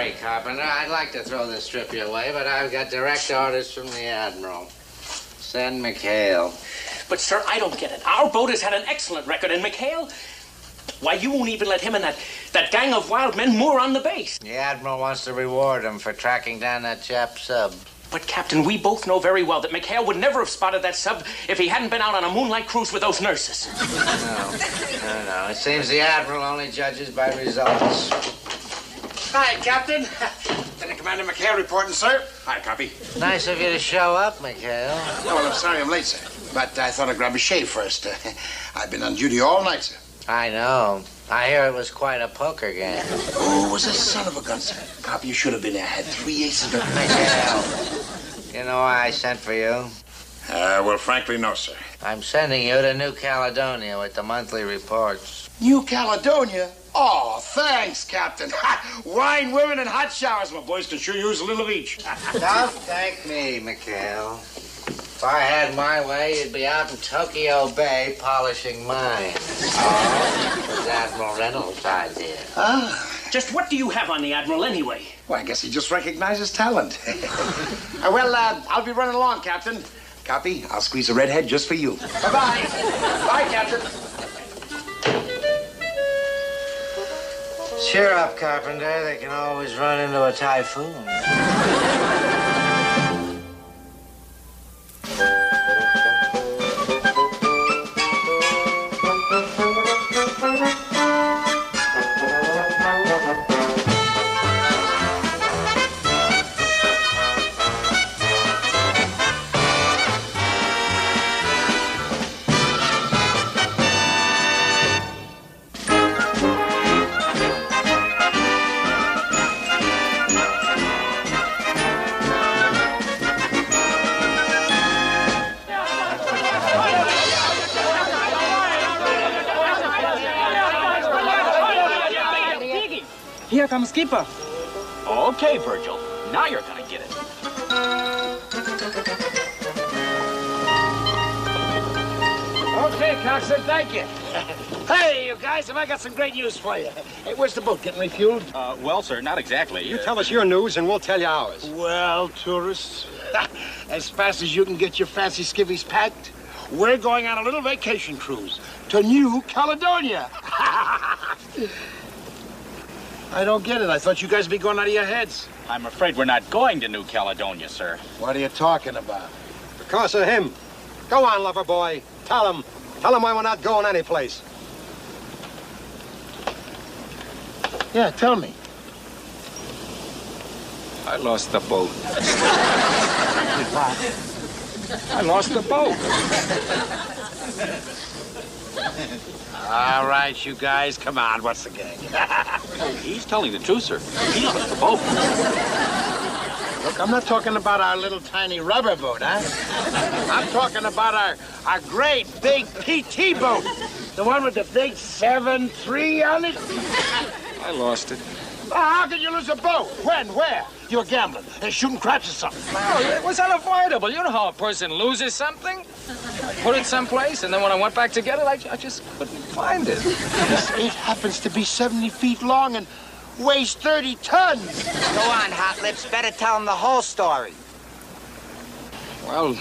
sorry, Carpenter. I'd like to throw this trip your way, but I've got direct orders from the Admiral. Send McHale. But, sir, I don't get it. Our boat has had an excellent record, and McHale... Why, you won't even let him and that gang of wild men moor on the base. The Admiral wants to reward him for tracking down that chap's sub. But, Captain, we both know very well that McHale would never have spotted that sub if he hadn't been out on a moonlight cruise with those nurses. No. It seems the Admiral only judges by results. Hi, Captain. Lieutenant Commander McHale reporting, sir. Hi, copy. Nice of you to show up, McHale. Oh, well, I'm sorry I'm late, sir. But I thought I'd grab a shave first. I've been on duty all night, sir. I know. I hear it was quite a poker game. Oh, it was a son of a gun, sir. Copy, you should have been there. I had 3 aces. McHale, you know why I sent for you? Well, frankly, no, sir. I'm sending you to New Caledonia with the monthly reports. New Caledonia? Oh, thanks, Captain. Wine, women, and hot showers. My boys can sure use a little of each. Don't thank me, McHale. If I had my way, you'd be out in Tokyo Bay polishing mine. Oh, it was Admiral Reynolds' idea. Just what do you have on the Admiral anyway? Well, I guess he just recognizes talent. Well, I'll be running along, Captain. Copy. I'll squeeze a redhead just for you. Bye-bye. Bye, Captain. Cheer up, Carpenter. They can always run into a typhoon. Here comes Skipper. Okay, Virgil. Now you're gonna get it. Okay, Coxswain, thank you. Hey, you guys, have I got some great news for you. Hey, where's the boat? Getting refueled? Well, sir, not exactly. You tell us your news and we'll tell you ours. Well, tourists, as fast as you can get your fancy skivvies packed, we're going on a little vacation cruise to New Caledonia. I don't get it. I thought you guys would be going out of your heads. I'm afraid we're not going to New Caledonia, sir. What are you talking about? Because of him. Go on, lover boy. Tell him. Tell him why we're not going anyplace. Yeah, tell me. I lost the boat. I lost the boat. All right, you guys, come on. What's the game? He's telling the truth, sir. He lost the boat. Look, I'm not talking about our little tiny rubber boat, huh? I'm talking about our great big PT boat. The one with the big 7-3 on it. I lost it. How could you lose a boat? When? Where? You were gambling. Shooting craps or something. No, it was unavoidable. You know how a person loses something? I put it someplace, and then when I went back to get it, I just couldn't find it. It happens to be 70 feet long and weighs 30 tons. Go on, Hot Lips. Better tell him the whole story. Well,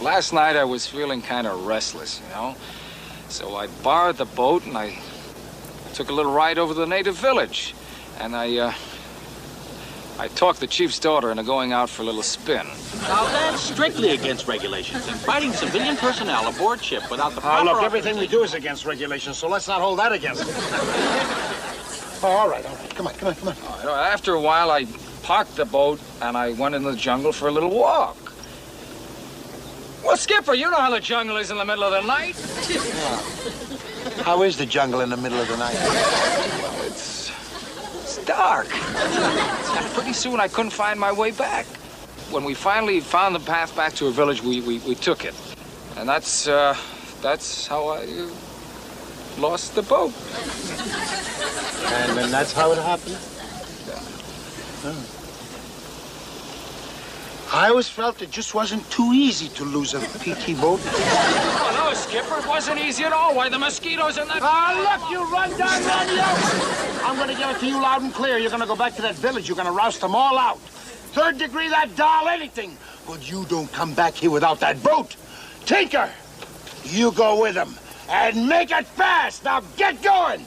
last night I was feeling kind of restless, you know? So I borrowed the boat, and I took a little ride over to the native village. And I talked the chief's daughter into going out for a little spin. Now, that's strictly against regulations. Inviting civilian personnel aboard ship without the proper... Look, everything we do is against regulations, so let's not hold that against us. Oh, all right. Come on. After a while, I parked the boat, and I went into the jungle for a little walk. Well, Skipper, you know how the jungle is in the middle of the night. How is the jungle in the middle of the night? It's dark. And pretty soon I couldn't find my way back. When we finally found the path back to a village, we took it. And that's how I lost the boat. And then that's how it happened? Oh. I always felt it just wasn't too easy to lose a PT boat. Oh, no, Skipper. It wasn't easy at all. Why, the mosquitoes in that... Look, you run down radio. I'm going to give it to you loud and clear. You're going to go back to that village. You're going to roust them all out. Third degree, that doll, anything. But you don't come back here without that boat. Tinker, you go with him. And make it fast. Now get going.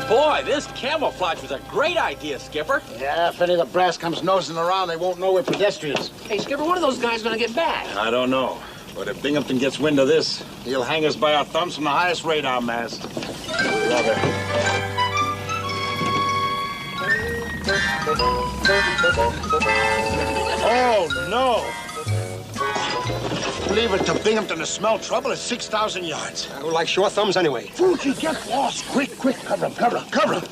Boy, this camouflage was a great idea, Skipper. Yeah, if any of the brass comes nosing around, they won't know we're pedestrians. Hey, Skipper, when are those guys going to get back? I don't know. But if Binghamton gets wind of this, he'll hang us by our thumbs from the highest radar mast. Brother. Oh, no. Leave it to Binghamton to smell trouble at 6,000 yards. We're like short thumbs anyway. Fuji, get lost. Quick. Cover him.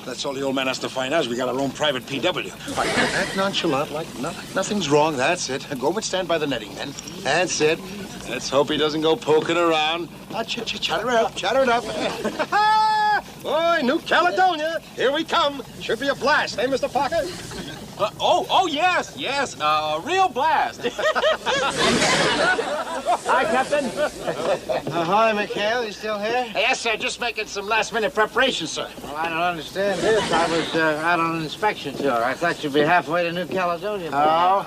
That's all the old man has to find out is we got our own private PW. Act nonchalant, like nothing's wrong. That's it. Go and stand by the netting, then. That's it. Let's hope he doesn't go poking around. Chatter it up. Boy, New Caledonia. Here we come. Should be a blast, eh, Mr. Parker? Yes. Real blast. Hi, Captain. Ahoy, McHale. You still here? Yes, sir. Just making some last-minute preparations, sir. Well, I don't understand this. I was out on an inspection tour. I thought you'd be halfway to New Caledonia. Oh.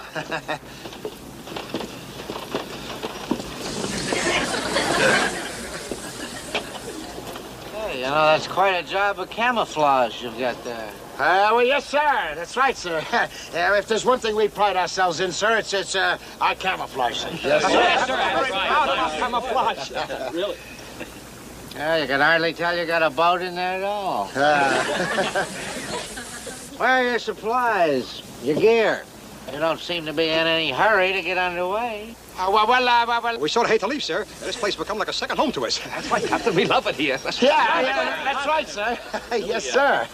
Hey, you know, that's quite a job of camouflage you've got there. Well, yes, sir. That's right, sir. If there's one thing we pride ourselves in, sir, it's our camouflage, sir. Yes, sir. That's right. Camouflage. Really? Yeah, you can hardly tell you got a boat in there at all. Where are your supplies, your gear? You don't seem to be in any hurry to get underway. Well, we sort of hate to leave, sir. This place has become like a second home to us. That's right, Captain. We love it here. Yeah, that's right, sir. Yes, sir.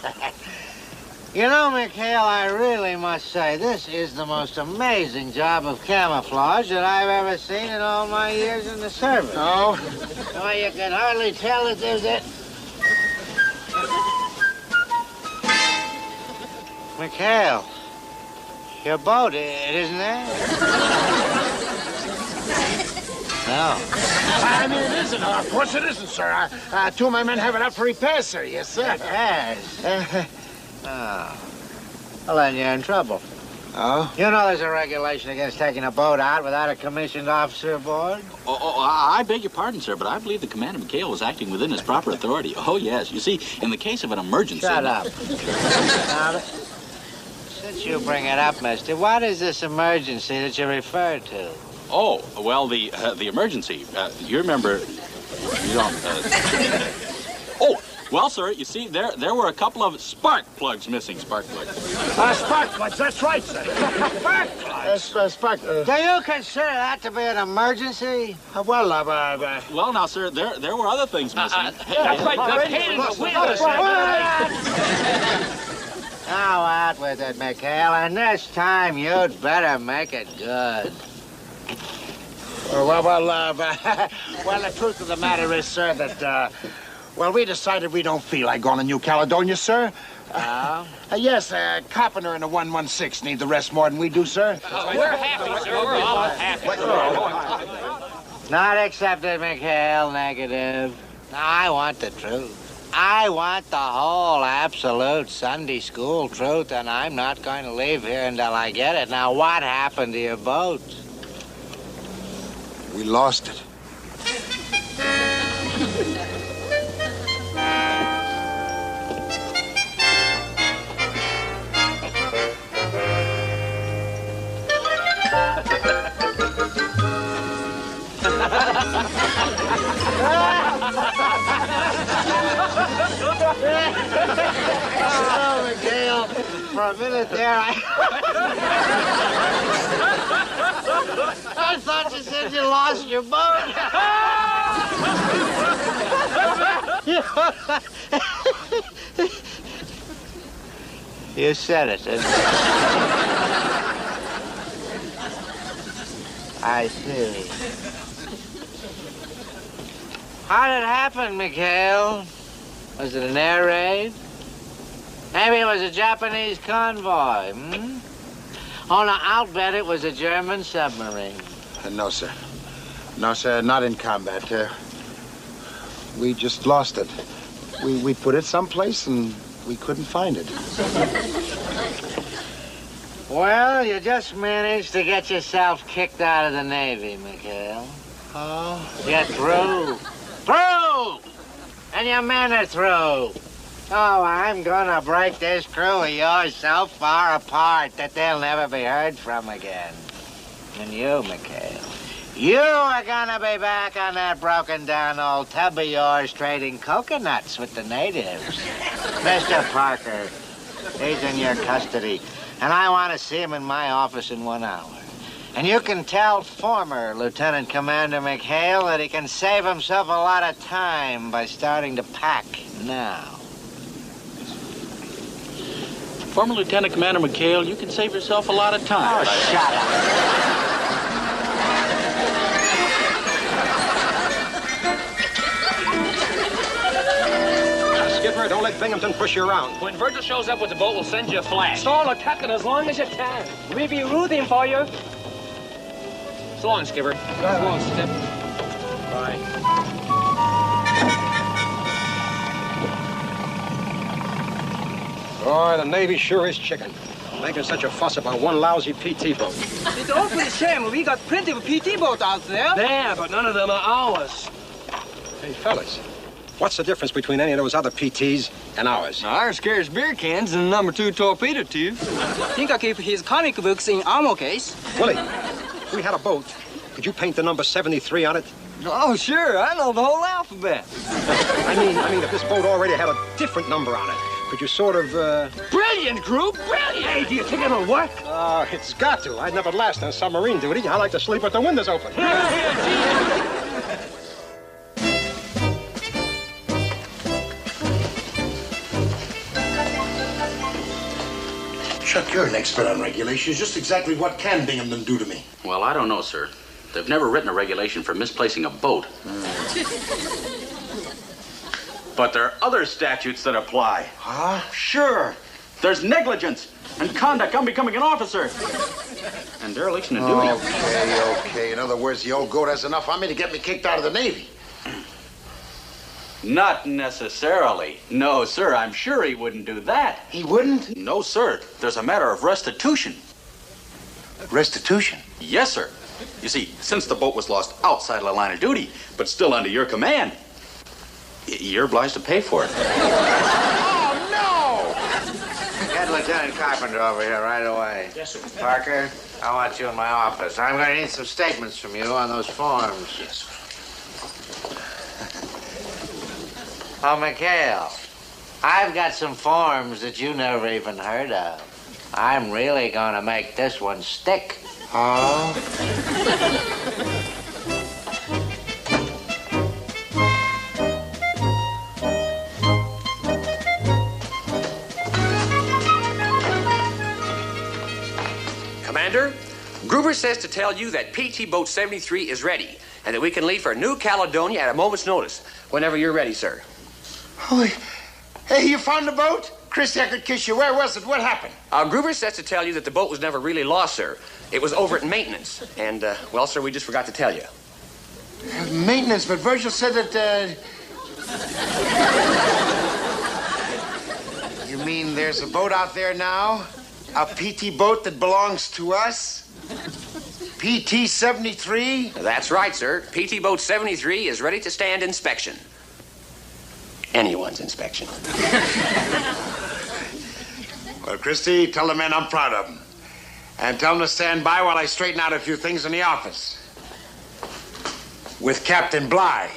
You know, McHale, I really must say, this is the most amazing job of camouflage that I've ever seen in all my years in the service. Oh? Why, you can hardly tell that there's a... McHale, your boat, it isn't there? No. I mean, it isn't. Of course it isn't, sir. Two of my men have it up for repairs, sir. Yes, sir. Repairs? Oh. Well, then you're in trouble. Oh? You know there's a regulation against taking a boat out without a commissioned officer aboard? I beg your pardon, sir, but I believe the Commander McHale was acting within his proper authority. Oh, yes. You see, in the case of an emergency... Shut up. Now, since you bring it up, mister, what is this emergency that you refer to? Oh, well, the emergency. You remember... You don't... Oh! Well, sir, you see, there were a couple of spark plugs missing. Spark plugs. Spark plugs, that's right, sir. Spark plugs. Do you consider that to be an emergency? Well, now, sir, there were other things missing. That's right. The pain in the wheel. Now out with it, McHale, and this time you'd better make it good. Well, the truth of the matter is, sir, that, we decided we don't feel like going to New Caledonia, sir. Yes, Carpenter and the 116 need the rest more than we do, sir. We're happy, sir. We're all happy. Not accepted, McHale. Negative. I want the truth. I want the whole absolute Sunday school truth, and I'm not going to leave here until I get it. Now, what happened to your boat? We lost it. Oh, McHale, for a minute there, I thought you said you lost your boat. You said it, didn't you? I see. How did it happen, McHale? Was it an air raid? Maybe it was a Japanese convoy, Oh, no, I'll bet it was a German submarine. No, sir. No, sir, not in combat. We just lost it. We put it someplace and we couldn't find it. Well, you just managed to get yourself kicked out of the Navy, McHale. Oh? You're through. Through! And your men are through. Oh, I'm gonna break this crew of yours so far apart that they'll never be heard from again. And you, McHale, you are gonna be back on that broken down old tub of yours trading coconuts with the natives. Mr. Parker, he's in your custody, and I want to see him in my office in 1 hour. And you can tell former Lieutenant Commander McHale that he can save himself a lot of time by starting to pack now. Former Lieutenant Commander McHale, you can save yourself a lot of time. Oh, shut up. Skipper, don't let Binghamton push you around. When Virgil shows up with the boat, we'll send you a flash. Stall the captain as long as you can. We'll be rooting for you. So long, Skipper. So long, Skip. Bye. Boy, the Navy sure is chicken. Making such a fuss about one lousy PT boat. It's awfully a shame. We got plenty of PT boats out there. Yeah, but none of them are ours. Hey, fellas, what's the difference between any of those other PTs and ours? Ours carries beer cans and a number 2 torpedo tube. Think I keep his comic books in armor case. Willie, if we had a boat, could you paint the number 73 on it? Oh, sure. I know the whole alphabet. I mean, if this boat already had a different number on it, could you sort of, Brilliant, crew, brilliant! Hey, do you think it'll work? Oh, it's got to. I'd never last on submarine duty. I like to sleep with the windows open. Chuck, you're an expert on regulations. Just exactly what can Binghamton do to me? Well, I don't know, sir. They've never written a regulation for misplacing a boat. But there are other statutes that apply. Huh? Sure. There's negligence and conduct unbecoming an officer. And dereliction of duty. Okay. In other words, the old goat has enough on me to get me kicked out of the Navy. Not necessarily. No, sir, I'm sure he wouldn't do that. He wouldn't? No, sir. There's a matter of restitution. Restitution? Yes, sir. You see, since the boat was lost outside of the line of duty, but still under your command, you're obliged to pay for it. Oh, no! Get Lieutenant Carpenter over here right away. Yes, sir. Parker, I want you in my office. I'm going to need some statements from you on those forms. Yes, sir. Oh, McHale, I've got some forms that you never even heard of. I'm really going to make this one stick. Huh? Commander, Gruber says to tell you that PT Boat 73 is ready and that we can leave for New Caledonia at a moment's notice, whenever you're ready, sir. Oh, hey, you found the boat? Christy, I could kiss you. Where was it? What happened? Gruber says to tell you that the boat was never really lost, sir. It was over at maintenance. And, well, sir, we just forgot to tell you. Maintenance, but Virgil said that, You mean there's a boat out there now? A PT boat that belongs to us? PT 73? That's right, sir. PT Boat 73 is ready to stand inspection. Anyone's inspection. Well, Christy, tell the men I'm proud of them. And tell them to stand by while I straighten out a few things in the office. With Captain Bligh.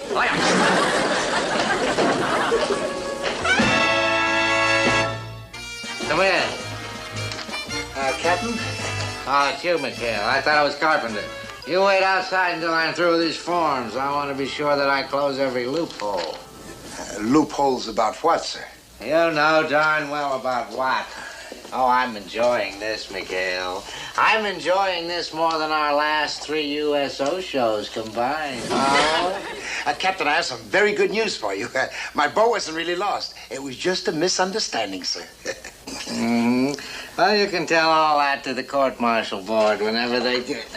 Come in. Captain? Oh, it's you, McHale. I thought it was Carpenter. You wait outside until I'm through with these forms. I want to be sure that I close every loophole. Loopholes about what, sir? You know darn well about what. Oh, I'm enjoying this, McHale. I'm enjoying this more than our last 3 USO shows combined. Oh? Captain, I have some very good news for you. My boat wasn't really lost. It was just a misunderstanding, sir. Well, you can tell all that to the court-martial board whenever they get.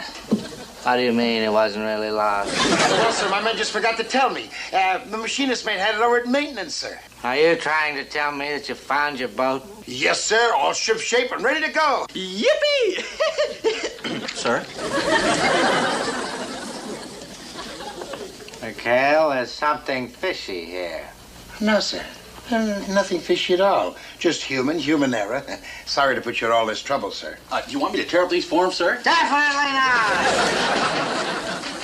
How do you mean it wasn't really lost? Well, sir, my man just forgot to tell me. The machinist mate had it over at maintenance, sir. Are you trying to tell me that you found your boat? Yes, sir. All ship-shape and ready to go. Yippee! Sir? McHale, there's something fishy here. No, sir. Nothing fishy at all. Just human error. Sorry to put you in all this trouble, sir. Do you want me to tear up these forms, sir? Definitely not!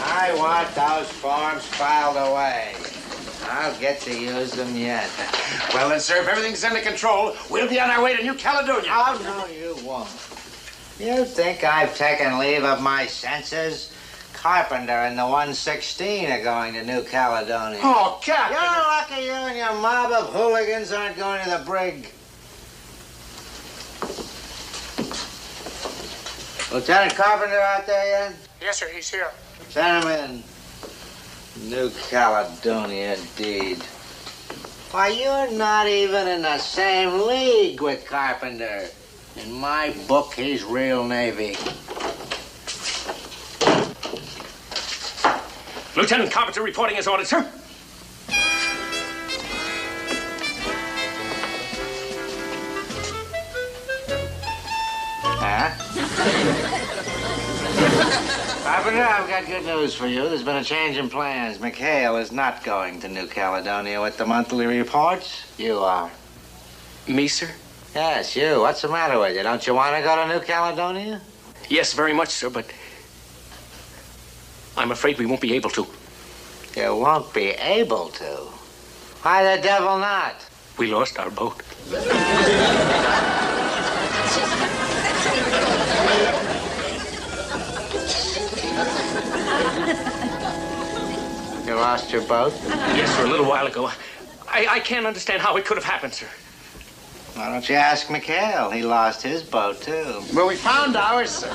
I want those forms filed away. I'll get to use them yet. Well, then, sir, if everything's under control, we'll be on our way to New Caledonia. Oh, no, you won't. You think I've taken leave of my senses? Carpenter and the 116 are going to New Caledonia. Oh, Captain! You're lucky you and your mob of hooligans aren't going to the brig. Lieutenant Carpenter out there yet? Yes, sir, he's here. Send him in. New Caledonia, indeed. Why, you're not even in the same league with Carpenter. In my book, he's real Navy. Lieutenant Carpenter reporting his orders, sir. Huh? Carpenter, I've got good news for you. There's been a change in plans. McHale is not going to New Caledonia with the monthly reports. You are. Me, sir? Yes, you. What's the matter with you? Don't you want to go to New Caledonia? Yes, very much, sir, but I'm afraid we won't be able to. You won't be able to? Why the devil not? We lost our boat. You lost your boat? Yes, sir, a little while ago. I can't understand how it could have happened, sir. Why don't you ask McHale? He lost his boat, too. Well, we found ours, sir.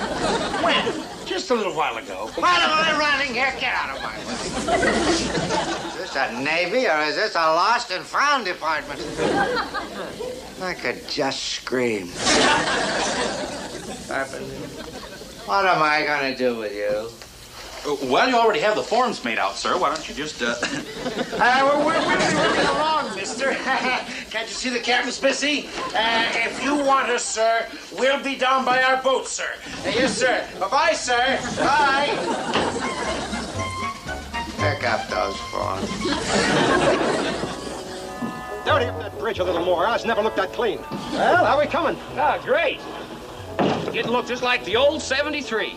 When? Just a little while ago. What am I running here? Get out of my way. Is this a Navy or is this a lost and found department? I could just scream. What am I going to do with you? Well, you already have the forms made out, sir. Why don't you just, We're moving along, mister. Can't you see the captain's busy? If you want us, sir, we'll be down by our boat, sir. Yes, sir. Bye-bye, sir. Bye. Pick up those forms. Dirty up that bridge a little more. Ours never looked that clean. Well, how are we coming? Ah, great. It looked just like the old 73.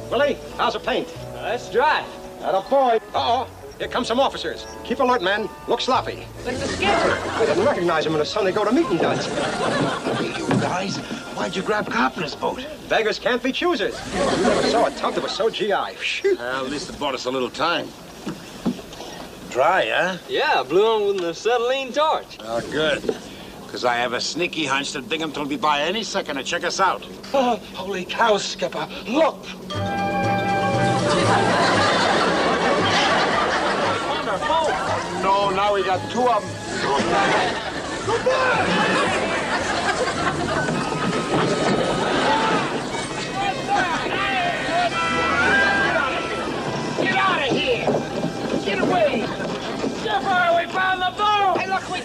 Willie, how's the paint? Let's drive. Atta boy. Uh-oh. Here come some officers. Keep alert, men. Look sloppy. But the skipper. I didn't recognize him in the Sunday go-to-meeting duds. Hey, you guys, why'd you grab Carpenter's boat? Beggars can't be choosers. We never saw a tug that was so GI. Shoot. Well, at least it bought us a little time. Dry, huh? Yeah, blew on with an acetylene torch. Oh, good. Because I have a sneaky hunch that Binghamton will be by any second to check us out. Oh, holy cow, Skipper. Look. No, now we got two of them. Get out of here! Get away! Skipper, we found the boat! Hey, look, we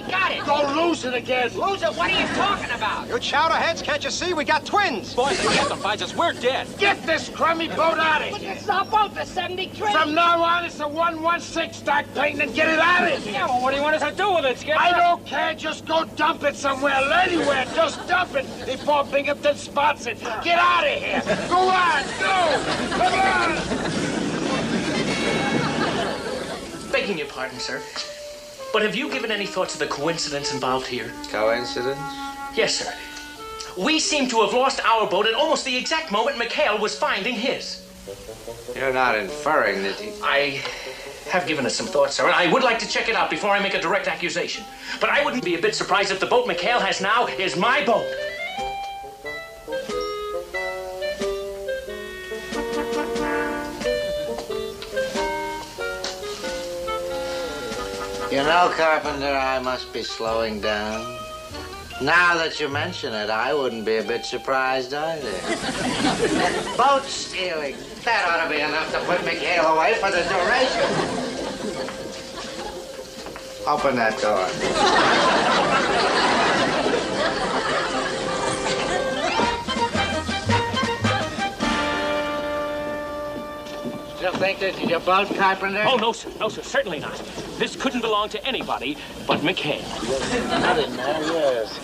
got it! Don't lose it again! Lose it? What are you talking about? You chowderheads, can't you see? We got twins. Boys, if Captain finds us, we're dead. Get this crummy boat out of here! It's our boat, the 73. From now on, it's a 116. Start painting and get it out of here! Yeah, well, what do you want us to do with it, Skipper? I don't care. Just go dump it somewhere. Anywhere. Just dump it before Binghamton spots it. Get out of here. Go on. Go. Come on. Begging your pardon, sir. But have you given any thought to the coincidence involved here? Coincidence? Yes, sir. We seem to have lost our boat at almost the exact moment McHale was finding his. You're not inferring that he... I have given it some thought, sir, and I would like to check it out before I make a direct accusation. But I wouldn't be a bit surprised if the boat McHale has now is my boat. You know, Carpenter, I must be slowing down. Now that you mention it, I wouldn't be a bit surprised either. Boat stealing. That ought to be enough to put McHale away for the duration. Open that door. Still think this is your boat, Carpenter? Oh, no, sir. No, sir. Certainly not. This couldn't belong to anybody but McHale. Nothing there, yes.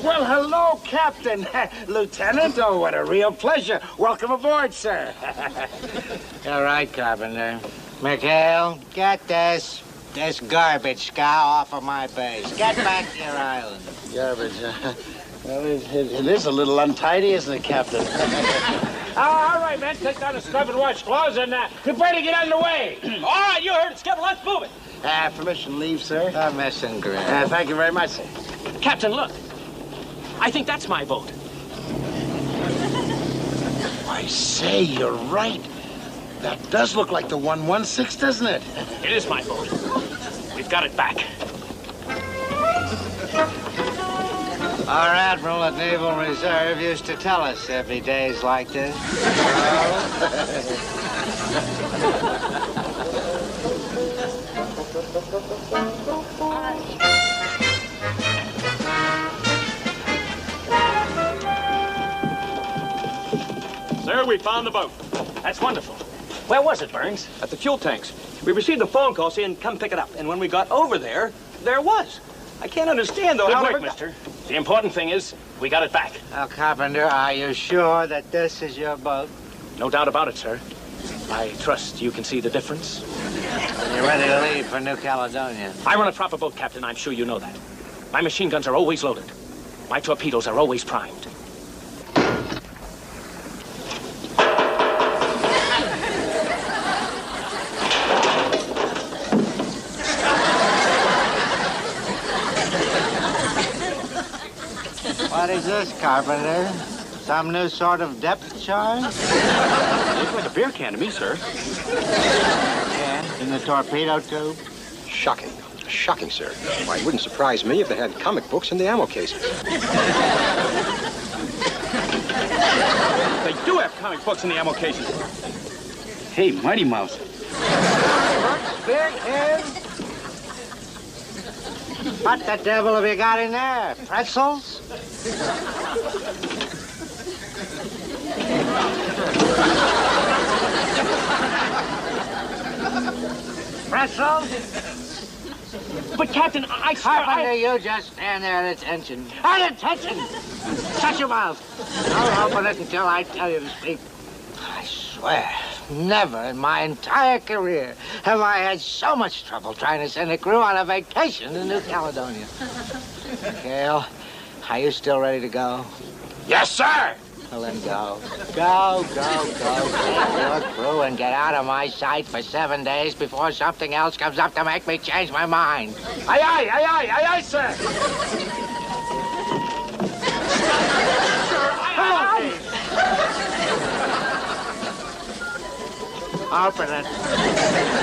Well, hello, Captain. Lieutenant, oh, what a real pleasure. Welcome aboard, sir. You're right, Carpenter. McHale, get this garbage scow off of my base. Get back to your island. Garbage, well, it is a little untidy, isn't it, Captain? All right, men, take down the scrub and wash clothes and prepare to get underway. All right, you heard it, Skipper. Let's move it. Permission leave, sir. Permission grant. Thank you very much, sir. Captain, look. I think that's my boat. I say, you're right. That does look like the 116, doesn't it? It is my boat. We've got it back. Our admiral at Naval Reserve used to tell us there'd be days like this. Sir, we found the boat. That's wonderful. Where was it, Burns? At the fuel tanks. We received a phone call saying come pick it up. And when we got over there, there it was. I can't understand, though. Good work, mister. The important thing is we got it back. Now, Carpenter, are you sure that this is your boat? No doubt about it, sir. I trust you can see the difference. You're ready to leave for New Caledonia. I run a proper boat, Captain. I'm sure you know that. My machine guns are always loaded. My torpedoes are always primed. What is this, Carpenter? Some new sort of depth charge? Looks like a beer can to me, sir. Yeah, in the torpedo tube? Shocking. Shocking, sir. Why, it wouldn't surprise me if they had comic books in the ammo cases. They do have comic books in the ammo cases. Hey, Mighty Mouse. Beer can? What the devil have you got in there? Pretzels? Pretzels? But, Captain, I swear Carpenter, you just stand there at attention. At attention! Shut your mouth. Don't open it until I tell you to speak. I swear, never in my entire career have I had so much trouble trying to send a crew on a vacation to New Caledonia. Cale, are you still ready to go? Yes, sir. Well, then go. Go. Take your crew and get out of my sight for 7 days before something else comes up to make me change my mind. Aye, sir. Open it.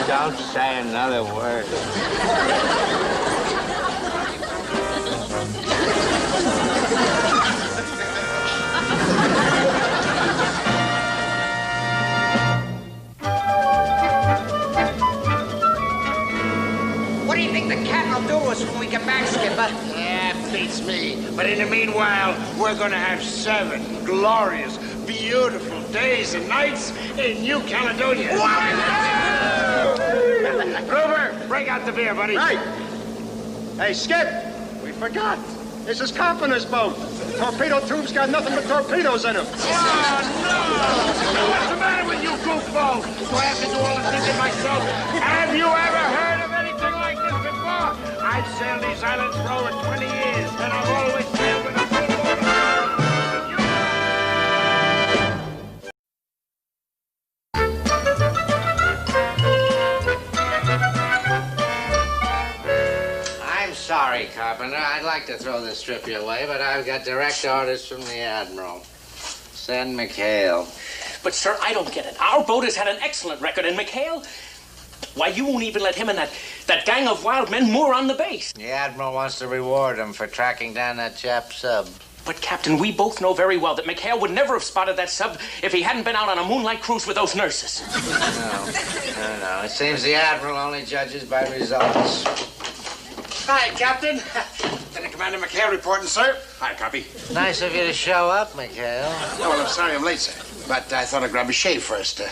Don't say another word. What do you think the cat will do to us when we get back, Skipper? Yeah, beats me. But in the meanwhile, we're gonna have 7 glorious, beautiful days and nights in New Caledonia. Gruber, break out the beer, buddy. Right. Hey, Skip, we forgot. This is Carpenter's boat. Torpedo tube's got nothing but torpedoes in them. Oh, no! What's the matter with you, goofball? Do I have to do all the thinking myself? Have you ever heard of anything like this before? I've sailed these islands for over 20 years, and I've always sailed with a full boat of Sorry, Carpenter. I'd like to throw this trip your way, but I've got direct orders from the Admiral. Send McHale. But, sir, I don't get it. Our boat has had an excellent record, and McHale... Why, you won't even let him and that gang of wild men moor on the base. The Admiral wants to reward him for tracking down that chap's sub. But, Captain, we both know very well that McHale would never have spotted that sub if he hadn't been out on a moonlight cruise with those nurses. No. It seems the Admiral only judges by results. Hi, Captain. Lieutenant Commander McHale reporting, sir. Hi, copy. Nice of you to show up, McHale. Oh, well, I'm sorry I'm late, sir. But I thought I'd grab a shave first.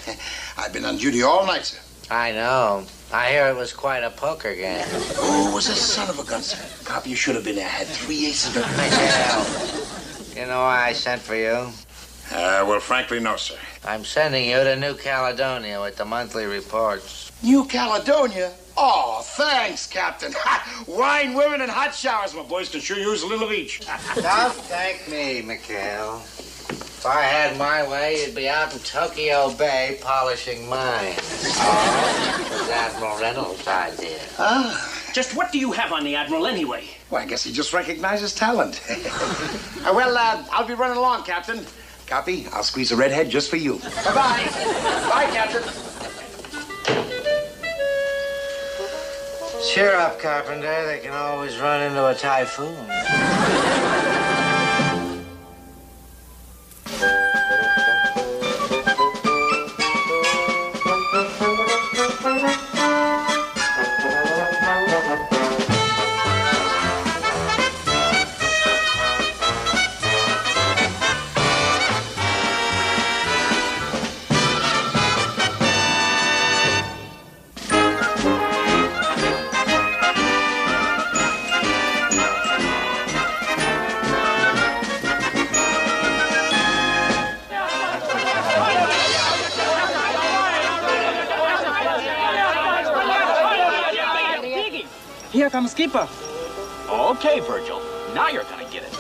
I've been on duty all night, sir. I know. I hear it was quite a poker game. Oh, it was a son of a gun, sir. Copy, you should have been there. I had 3 aces. McHale, you know why I sent for you? Well, frankly, no, sir. I'm sending you to New Caledonia with the monthly reports. New Caledonia? Oh, thanks, Captain. Wine, women, and hot showers. My boys can sure use a little of each. Don't thank me, McHale. If I had my way, you'd be out in Tokyo Bay polishing mine. Oh, it was Admiral Reynolds' idea. Just what do you have on the Admiral anyway? Well, I guess he just recognizes talent. Well, I'll be running along, Captain. Copy. I'll squeeze a redhead just for you. Bye-bye. Bye, Captain. Cheer up, Carpenter. They can always run into a typhoon. Here comes Skipper. Okay, Virgil. Now you're gonna get it.